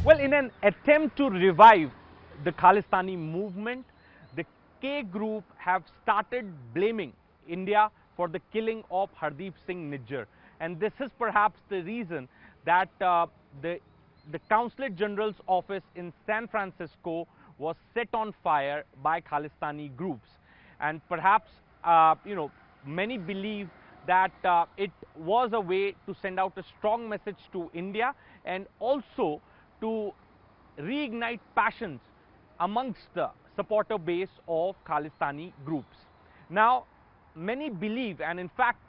Well, in an attempt to revive the Khalistani movement, the K group have started blaming India for the killing of Hardeep Singh Nijjar. And this is perhaps the reason that the, the Consulate General's office in San Francisco was set on fire by Khalistani groups. And perhaps, many believe that it was a way to send out a strong message to India and also to reignite passions amongst the supporter base of Khalistani groups. Now, many believe, and in fact,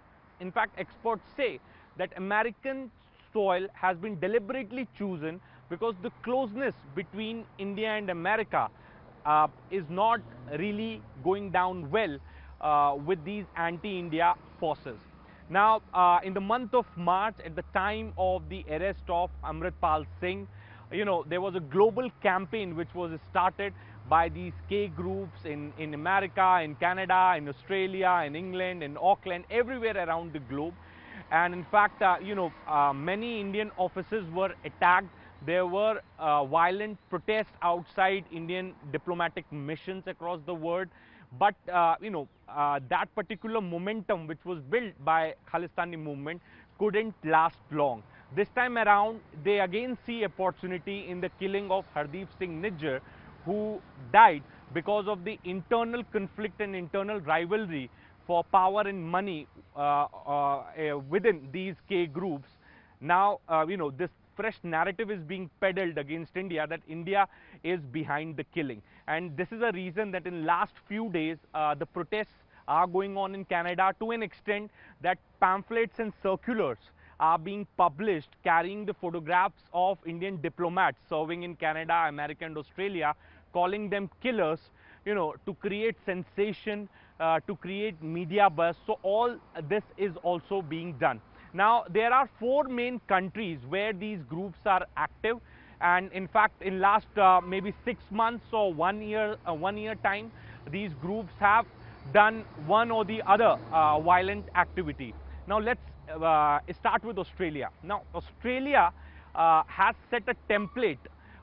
experts say that American soil has been deliberately chosen because the closeness between India and America is not really going down well with these anti-India forces. Now, in the month of March, at the time of the arrest of Amritpal Singh, there was a global campaign which was started by these K groups in America, in Canada, in Australia, in England, in Auckland, everywhere around the globe. And in fact, many Indian offices were attacked. There were violent protests outside Indian diplomatic missions across the world. But that particular momentum which was built by Khalistani movement couldn't last long. This time around, they again see opportunity in the killing of Hardeep Singh Nijjar, who died because of the internal conflict and internal rivalry for power and money within these K groups. Now, this fresh narrative is being peddled against India, that India is behind the killing. And this is a reason that in last few days, the protests are going on in Canada to an extent that pamphlets and circulars are being published carrying the photographs of Indian diplomats serving in Canada, America and Australia, calling them killers, to create sensation, to create media buzz. So all this is also being done. Now, there are 4 main countries where these groups are active, and in fact, in last maybe 6 months or 1 year, 1 year time, these groups have done one or the other violent activity. Now, let's start with Australia. Now, Australia has set a template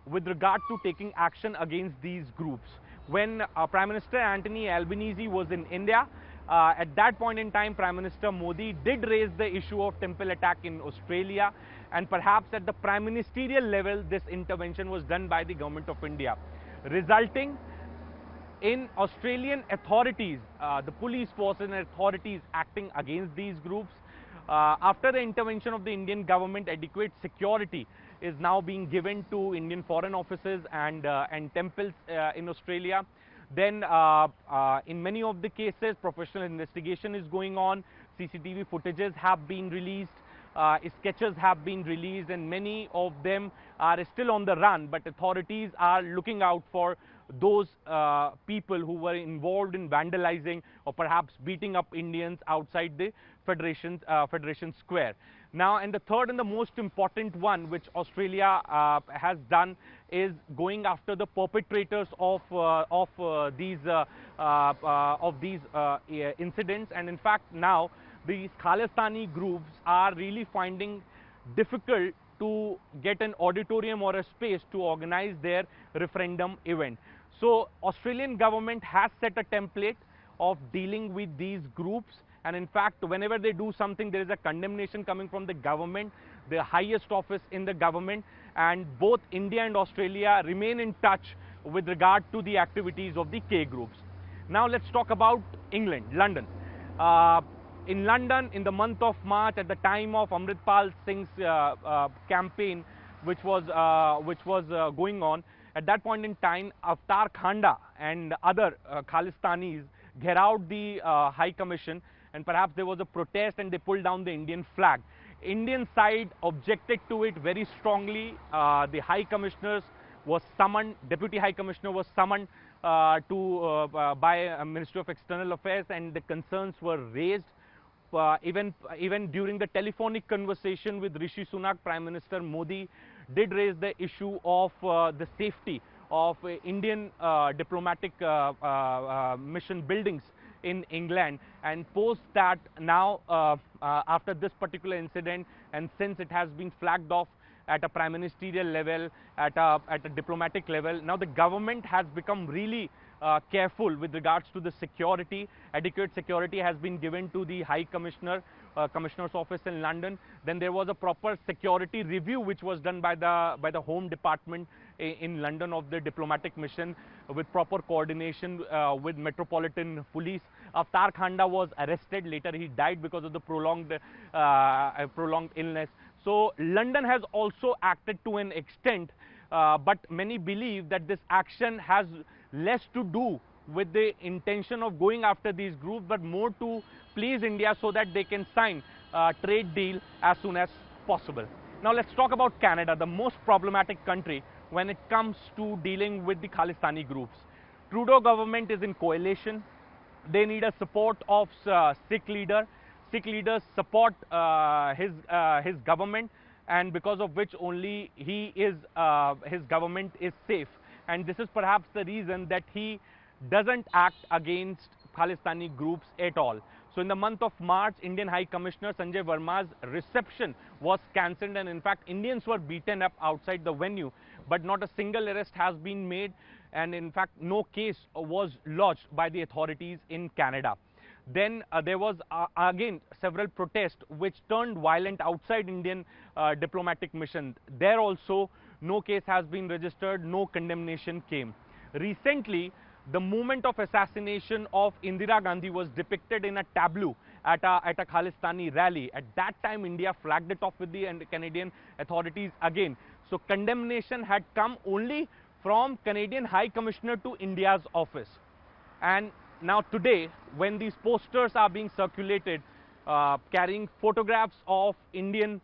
with regard to taking action against these groups. When Prime Minister Anthony Albanese was in India, at that point in time, Prime Minister Modi did raise the issue of temple attack in Australia, and perhaps at the prime ministerial level, this intervention was done by the government of India, resulting in Australian authorities, the police force and authorities acting against these groups. After the intervention of the Indian government, adequate security is now being given to Indian foreign offices and temples in Australia. Then, in many of the cases, professional investigation is going on. CCTV footages have been released, sketches have been released, and many of them are still on the run. But authorities are looking out for those people who were involved in vandalizing or perhaps beating up Indians outside the Federation Square. Now, and the third and the most important one which Australia has done is going after the perpetrators of these incidents. And in fact, now these Khalistani groups are really finding difficult to get an auditorium or a space to organize their referendum event. So, Australian government has set a template of dealing with these groups, and in fact, whenever they do something, there is a condemnation coming from the government, the highest office in the government, and both India and Australia remain in touch with regard to the activities of the K groups. Now, let's talk about England, London. In London, in the month of March, at the time of Amritpal Singh's campaign, which was going on, at that point in time, Avtar Khanda and other Khalistanis gherowed the High Commission, and perhaps there was a protest and they pulled down the Indian flag. Indian side objected to it very strongly. The High Commissioners was summoned, Deputy High Commissioner was summoned by Ministry of External Affairs, and the concerns were raised. Even during the telephonic conversation with Rishi Sunak, Prime Minister Modi did raise the issue of the safety of Indian diplomatic mission buildings in England, and post that now after this particular incident, and since it has been flagged off, at a prime ministerial level, at a diplomatic level. Now the government has become really careful with regards to the security. Adequate security has been given to the High Commissioner's office in London. Then there was a proper security review which was done by the Home Department in London of the diplomatic mission, with proper coordination with Metropolitan Police. Avtar Khanda was arrested. Later he died because of the prolonged illness. So London has also acted to an extent, but many believe that this action has less to do with the intention of going after these groups, but more to please India so that they can sign a trade deal as soon as possible. Now let's talk about Canada, the most problematic country when it comes to dealing with the Khalistani groups. Trudeau government is in coalition. They need a support of Sikh leader. Sikh leaders support his government, and because of which only his government is safe. And this is perhaps the reason that he doesn't act against Khalistani groups at all. So in the month of March, Indian High Commissioner Sanjay Verma's reception was cancelled, and in fact Indians were beaten up outside the venue, but not a single arrest has been made, and in fact no case was lodged by the authorities in Canada. Then there was again several protests which turned violent outside Indian diplomatic mission. There also no case has been registered, no condemnation came. Recently, the moment of assassination of Indira Gandhi was depicted in a tableau at a Khalistani rally. At that time, India flagged it off with the Canadian authorities again. So condemnation had come only from Canadian High Commissioner to India's office. And now today, when these posters are being circulated, carrying photographs of Indian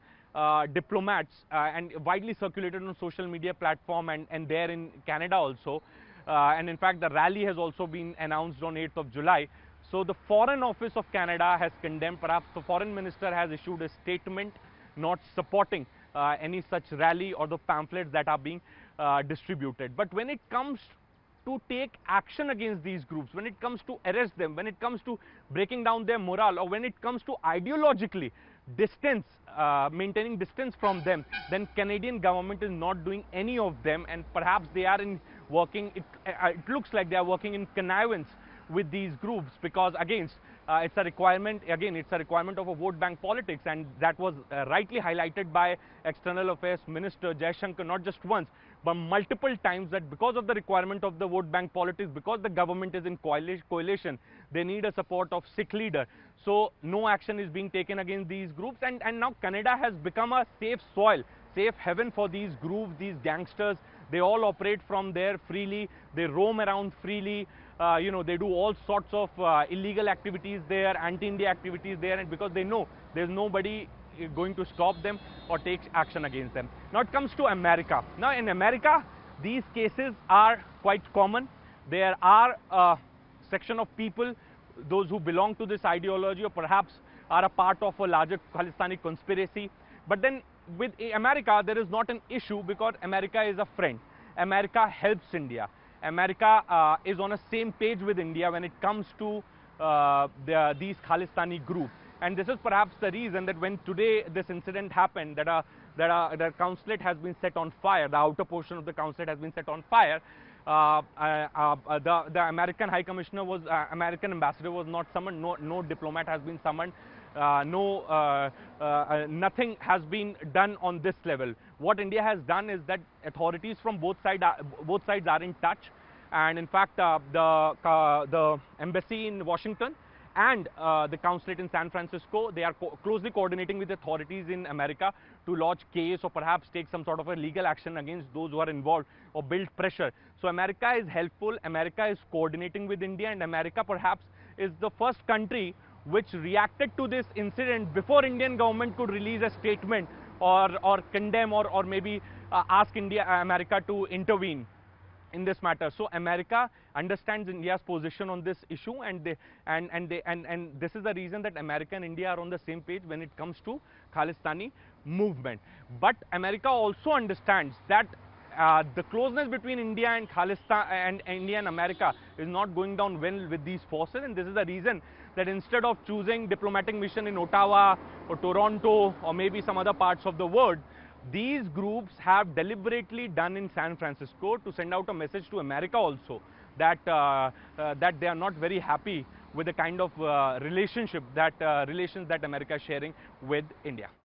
diplomats and widely circulated on social media platform and there in Canada also, and in fact the rally has also been announced on 8th of July. So the Foreign Office of Canada has condemned, perhaps the Foreign Minister has issued a statement not supporting any such rally or the pamphlets that are being distributed. But when it comes to take action against these groups, when it comes to arrest them, when it comes to breaking down their morale, or when it comes to ideologically maintaining distance from them, then Canadian government is not doing any of them, and perhaps they are working, it looks like they are working in connivance with these groups, because again it's a requirement of a vote bank politics, and that was rightly highlighted by External Affairs Minister Jaishankar not just once but multiple times, that because of the requirement of the vote bank politics, because the government is in coalition, they need a support of Sikh leader. So no action is being taken against these groups, and now Canada has become a safe soil, safe haven for these groups, these gangsters. They all operate from there freely, they roam around freely, they do all sorts of illegal activities there, anti-India activities there, and because they know there's nobody going to stop them or take action against them. Now it comes to America. Now in America, these cases are quite common. There are a section of people, those who belong to this ideology or perhaps are a part of a larger Khalistani conspiracy. But then with America, there is not an issue, because America is a friend. America helps India. America is on the same page with India when it comes to these Khalistani groups. And this is perhaps the reason that when today this incident happened, that the consulate has been set on fire, the outer portion of the consulate has been set on fire, the American High Commissioner American ambassador was not summoned, no diplomat has been summoned, nothing has been done on this level. What India has done is that authorities from both sides are in touch, and in fact the embassy in Washington and the consulate in San Francisco, they are closely coordinating with authorities in America to lodge case or perhaps take some sort of a legal action against those who are involved or build pressure. So America is helpful, America is coordinating with India, and America perhaps is the first country which reacted to this incident before Indian government could release a statement or condemn or maybe ask America to intervene in this matter. So America understands India's position on this issue, and this is the reason that America and India are on the same page when it comes to Khalistani movement. But America also understands that the closeness between India and India and America is not going down well with these forces, and this is the reason that instead of choosing diplomatic mission in Ottawa or Toronto or maybe some other parts of the world, these groups have deliberately done in San Francisco to send out a message to America also that that they are not very happy with the kind of relations that America is sharing with India.